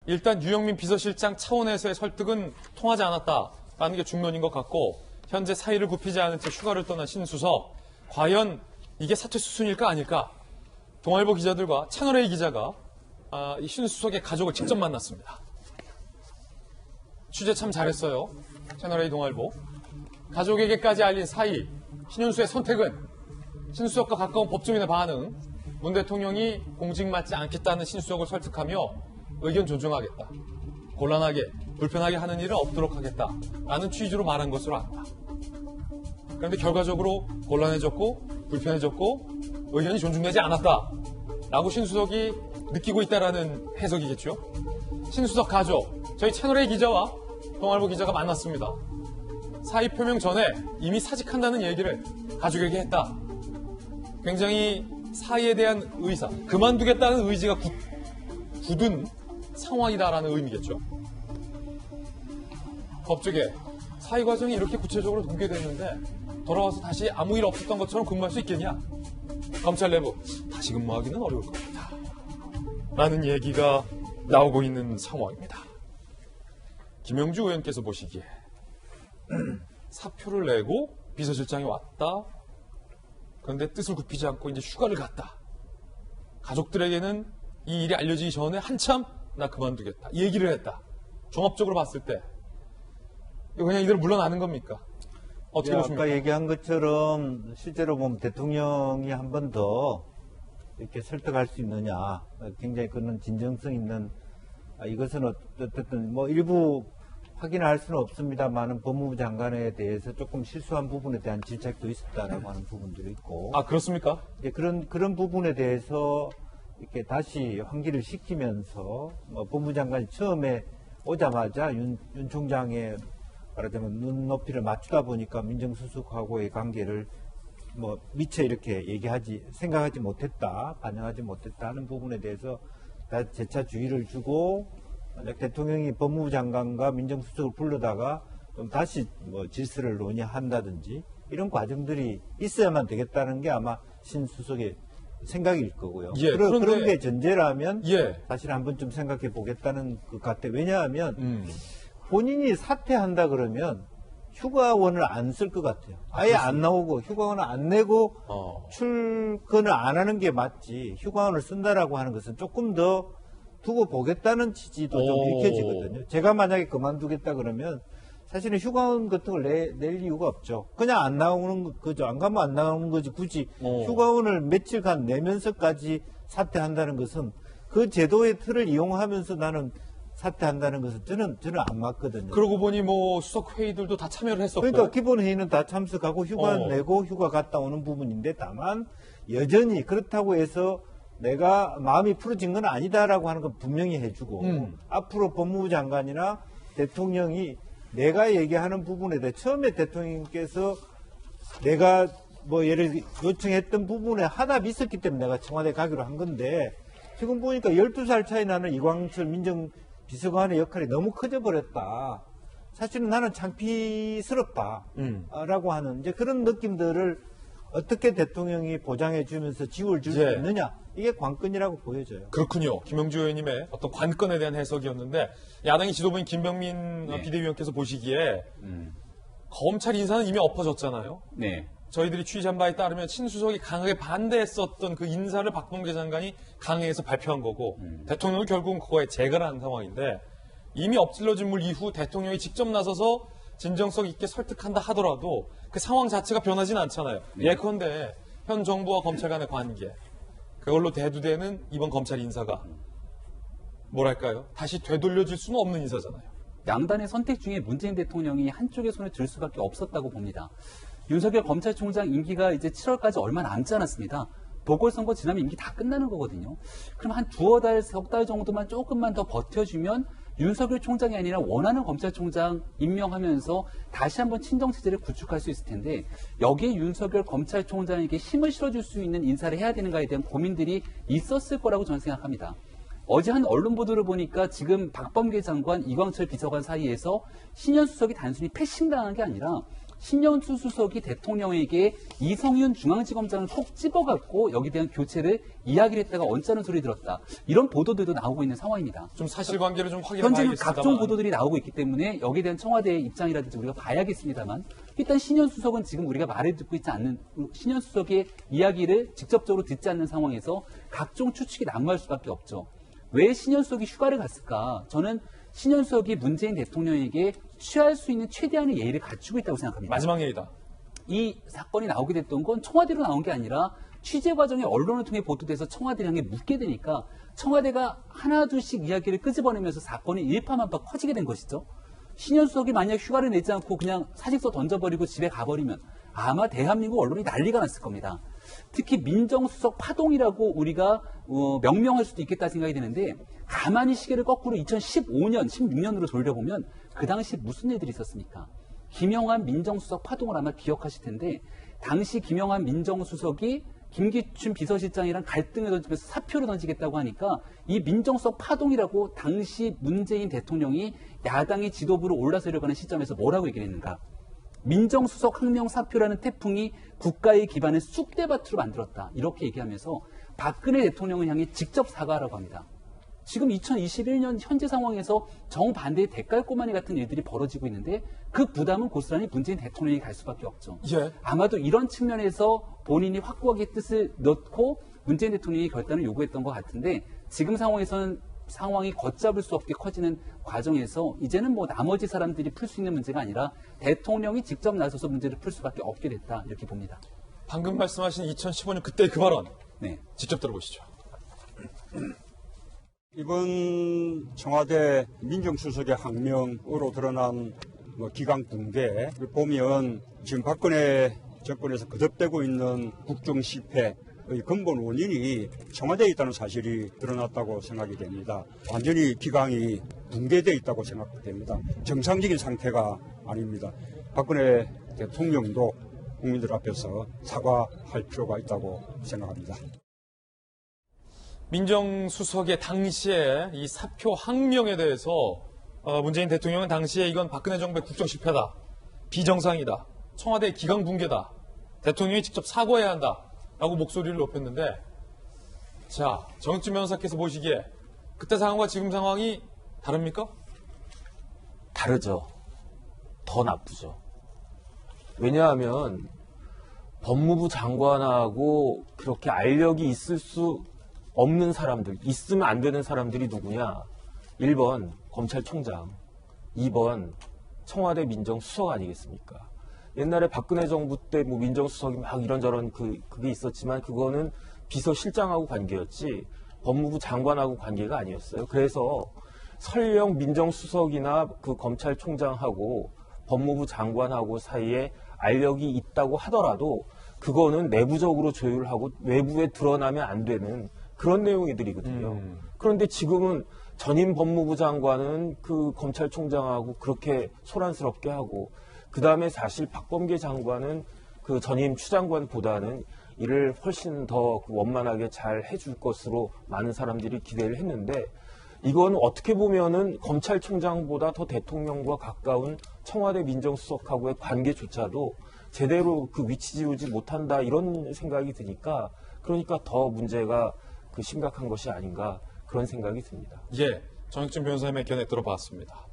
일단 유영민 비서실장 차원에서의 설득은 통하지 않았다라는 게 중론인 것 같고 현재 사의를 굽히지 않은 채 휴가를 떠난 신수석 과연 이게 사퇴 수순일까 아닐까? 동아일보 기자들과 채널A 기자가 이 신수석의 가족을 직접 만났습니다. 취재 참 잘했어요. 채널A 동아일보. 가족에게까지 알린 사의, 신윤수의 선택은 신수석과 가까운 법조인의 반응, 문 대통령이 공직맞지 않겠다는 신수석을 설득하며 의견 존중하겠다. 곤란하게, 불편하게 하는 일은 없도록 하겠다라는 취지로 말한 것으로 안다. 그런데 결과적으로 곤란해졌고 불편해졌고 의견이 존중되지 않았다라고 신수석이 느끼고 있다라는 해석이겠죠. 신수석 가족, 저희 채널A 기자와 동아일보 기자가 만났습니다. 사의 표명 전에 이미 사직한다는 얘기를 가족에게 했다. 굉장히 사의에 대한 의사, 그만두겠다는 의지가 굳은 상황이다라는 의미겠죠. 법조계, 사의 과정이 이렇게 구체적으로 공개됐는데 돌아와서 다시 아무 일 없었던 것처럼 근무할 수 있겠냐? 검찰 내부, 다시 근무하기는 어려울 것 같다. 라는 얘기가 나오고 있는 상황입니다. 김영주 의원께서 보시기에 사표를 내고 비서실장이 왔다. 그런데 뜻을 굽히지 않고 이제 휴가를 갔다. 가족들에게는 이 일이 알려지기 전에 한참 나 그만두겠다. 이 얘기를 했다. 종합적으로 봤을 때 이거 그냥 이대로 물러나는 겁니까? 어떻게 보십니까? 아까 얘기한 것처럼 실제로 보면 대통령이 한 번 더 이렇게 설득할 수 있느냐. 굉장히 그런 진정성 있는 이것은 어쨌든 뭐 일부 확인할 수는 없습니다만은 법무부 장관에 대해서 조금 실수한 부분에 대한 질책도 있었다라고 하는 부분들이 있고. 아, 그렇습니까? 예, 그런 부분에 대해서 이렇게 다시 환기를 시키면서 법무부 장관이 처음에 오자마자 윤 총장의 말하자면 눈높이를 맞추다 보니까 민정수석하고의 관계를 미처 이렇게 생각하지 못했다, 반영하지 못했다 하는 부분에 대해서 재차 주의를 주고 대통령이 법무부 장관과 민정수석을 불러다가 좀 다시 질서를 논의한다든지 이런 과정들이 있어야만 되겠다는 게 아마 신수석의 생각일 거고요. 예, 그런 게 전제라면 예. 사실 한번 좀 생각해 보겠다는 것 같아요. 왜냐하면 본인이 사퇴한다 그러면 휴가원을 안 쓸 것 같아요. 아예 안 나오고 휴가원을 안 내고 출근을 안 하는 게 맞지. 휴가원을 쓴다라고 하는 것은 조금 더 두고 보겠다는 취지도 좀 읽혀지거든요. 제가 만약에 그만두겠다 그러면 사실은 휴가원 같은 걸 낼 이유가 없죠. 그냥 안 나오는 거죠. 안 가면 안 나오는 거지. 굳이 휴가원을 며칠간 내면서까지 사퇴한다는 것은 그 제도의 틀을 이용하면서 나는 사퇴한다는 것은 저는 안 맞거든요. 그러고 보니 수석 회의들도 다 참여를 했었고. 그러니까 기본 회의는 다 참석하고 휴가 내고 휴가 갔다 오는 부분인데 다만 여전히 그렇다고 해서 내가 마음이 풀어진 건 아니다라고 하는 건 분명히 해주고 앞으로 법무부 장관이나 대통령이 내가 얘기하는 부분에 대해 처음에 대통령께서 내가 예를 요청했던 부분에 하답이 있었기 때문에 내가 청와대 가기로 한 건데 지금 보니까 12살 차이 나는 이광철 민정비서관의 역할이 너무 커져버렸다. 사실은 나는 창피스럽다라고 하는 이제 그런 느낌들을 어떻게 대통령이 보장해 주면서 지원을 줄 수 있느냐. 이게 관건이라고 보여져요. 그렇군요. 김영주 의원님의 어떤 관건에 대한 해석이었는데 야당의 지도부인 김병민 비대위원께서 보시기에 검찰 인사는 이미 엎어졌잖아요. 네. 저희들이 취재한 바에 따르면 친수석이 강하게 반대했었던 그 인사를 박범계 장관이 강행해서 발표한 거고 대통령은 결국은 그거에 재가를 한 상황인데 이미 엎질러진 물 이후 대통령이 직접 나서서 진정성 있게 설득한다 하더라도 그 상황 자체가 변하지는 않잖아요. 예컨대 현 정부와 검찰 간의 관계 그걸로 대두되는 이번 검찰 인사가 뭐랄까요? 다시 되돌려질 수는 없는 인사잖아요. 양단의 선택 중에 문재인 대통령이 한쪽의 손을 들 수밖에 없었다고 봅니다. 윤석열 검찰총장 임기가 이제 7월까지 얼마 남지 않았습니다. 보궐선거 지나면 임기 다 끝나는 거거든요. 그럼 한 두어 달, 석 달 정도만 조금만 더 버텨주면 윤석열 총장이 아니라 원하는 검찰총장 임명하면서 다시 한번 친정체제를 구축할 수 있을 텐데 여기에 윤석열 검찰총장에게 힘을 실어줄 수 있는 인사를 해야 되는가에 대한 고민들이 있었을 거라고 저는 생각합니다. 어제 한 언론 보도를 보니까 지금 박범계 장관, 이광철 비서관 사이에서 신현 수석이 단순히 패싱당한 게 아니라 신년수 수석이 대통령에게 이성윤 중앙지검장을 콕 집어갖고 여기에 대한 교체를 이야기를 했다가 언짢은 소리 들었다. 이런 보도들도 나오고 있는 상황입니다. 좀 사실관계를 좀 확인해 현재는 봐야겠습니다만. 각종 보도들이 나오고 있기 때문에 여기에 대한 청와대의 입장이라든지 우리가 봐야겠습니다만 일단 신현 수석은 지금 우리가 말을 듣고 있지 않는 신현 수석의 이야기를 직접적으로 듣지 않는 상황에서 각종 추측이 난무할 수밖에 없죠. 왜 신현 수석이 휴가를 갔을까? 저는 신현 수석이 문재인 대통령에게 취할 수 있는 최대한의 예의를 갖추고 있다고 생각합니다. 마지막 얘기다. 이 사건이 나오게 됐던 건 청와대로 나온 게 아니라 취재 과정에 언론을 통해 보도돼서 청와대를 향해 묻게 되니까 청와대가 하나 둘씩 이야기를 끄집어내면서 사건이 일파만파 커지게 된 것이죠. 신현 수석이 만약 휴가를 내지 않고 그냥 사직서 던져버리고 집에 가버리면 아마 대한민국 언론이 난리가 났을 겁니다. 특히 민정수석 파동이라고 우리가 명명할 수도 있겠다 생각이 드는데 가만히 시계를 거꾸로 2015년, 16년으로 돌려보면 그 당시 무슨 일들이 있었습니까? 김영환 민정수석 파동을 아마 기억하실 텐데 당시 김영환 민정수석이 김기춘 비서실장이랑 갈등을 던지면서 사표를 던지겠다고 하니까 이 민정수석 파동이라고 당시 문재인 대통령이 야당의 지도부로 올라서려고 하는 시점에서 뭐라고 얘기를 했는가? 민정수석 항명 사표라는 태풍이 국가의 기반을 쑥대밭으로 만들었다. 이렇게 얘기하면서 박근혜 대통령을 향해 직접 사과하라고 합니다. 지금 2021년 현재 상황에서 정반대의 대깔꼬마니 같은 일들이 벌어지고 있는데 그 부담은 고스란히 문재인 대통령이 갈 수밖에 없죠. 예. 아마도 이런 측면에서 본인이 확고하게 뜻을 넣고 문재인 대통령이 결단을 요구했던 것 같은데 지금 상황에서는 상황이 걷잡을 수 없게 커지는 과정에서 이제는 뭐 나머지 사람들이 풀 수 있는 문제가 아니라 대통령이 직접 나서서 문제를 풀 수밖에 없게 됐다 이렇게 봅니다. 방금 말씀하신 2015년 그때 그 발언 네. 직접 들어보시죠. 이번 청와대 민정수석의 항명으로 드러난 기강 붕괴 보면 지금 박근혜 정권에서 거듭되고 있는 국정 실패의 근본 원인이 청와대에 있다는 사실이 드러났다고 생각이 됩니다. 완전히 기강이 붕괴되어 있다고 생각됩니다. 정상적인 상태가 아닙니다. 박근혜 대통령도 국민들 앞에서 사과할 필요가 있다고 생각합니다. 민정수석의 당시에 이 사표 항명에 대해서 문재인 대통령은 당시에 이건 박근혜 정부의 국정 실패다. 비정상이다. 청와대의 기강 붕괴다. 대통령이 직접 사과해야 한다. 라고 목소리를 높였는데 자, 정익진 변호사께서 보시기에 그때 상황과 지금 상황이 다릅니까? 다르죠. 더 나쁘죠. 왜냐하면 법무부 장관하고 그렇게 알력이 있을 수 없는 사람들, 있으면 안 되는 사람들이 누구냐? 1번 검찰총장, 2번 청와대 민정수석 아니겠습니까? 옛날에 박근혜 정부 때 뭐 민정수석이 막 이런저런 그게 있었지만 그거는 비서실장하고 관계였지 법무부 장관하고 관계가 아니었어요. 그래서 설령 민정수석이나 그 검찰총장하고 법무부 장관하고 사이에 알력이 있다고 하더라도 그거는 내부적으로 조율하고 외부에 드러나면 안 되는 그런 내용들이거든요. 그런데 지금은 전임 법무부 장관은 그 검찰총장하고 그렇게 소란스럽게 하고 그 다음에 사실 박범계 장관은 그 전임 추장관보다는 이를 훨씬 더 원만하게 잘 해줄 것으로 많은 사람들이 기대를 했는데 이건 어떻게 보면은 검찰총장보다 더 대통령과 가까운 청와대 민정수석하고의 관계조차도 제대로 그 위치 지우지 못한다 이런 생각이 드니까 그러니까 더 문제가 심각한 것이 아닌가 그런 생각이 듭니다. 예, 정익진 변호사님의 견해 들어봤습니다.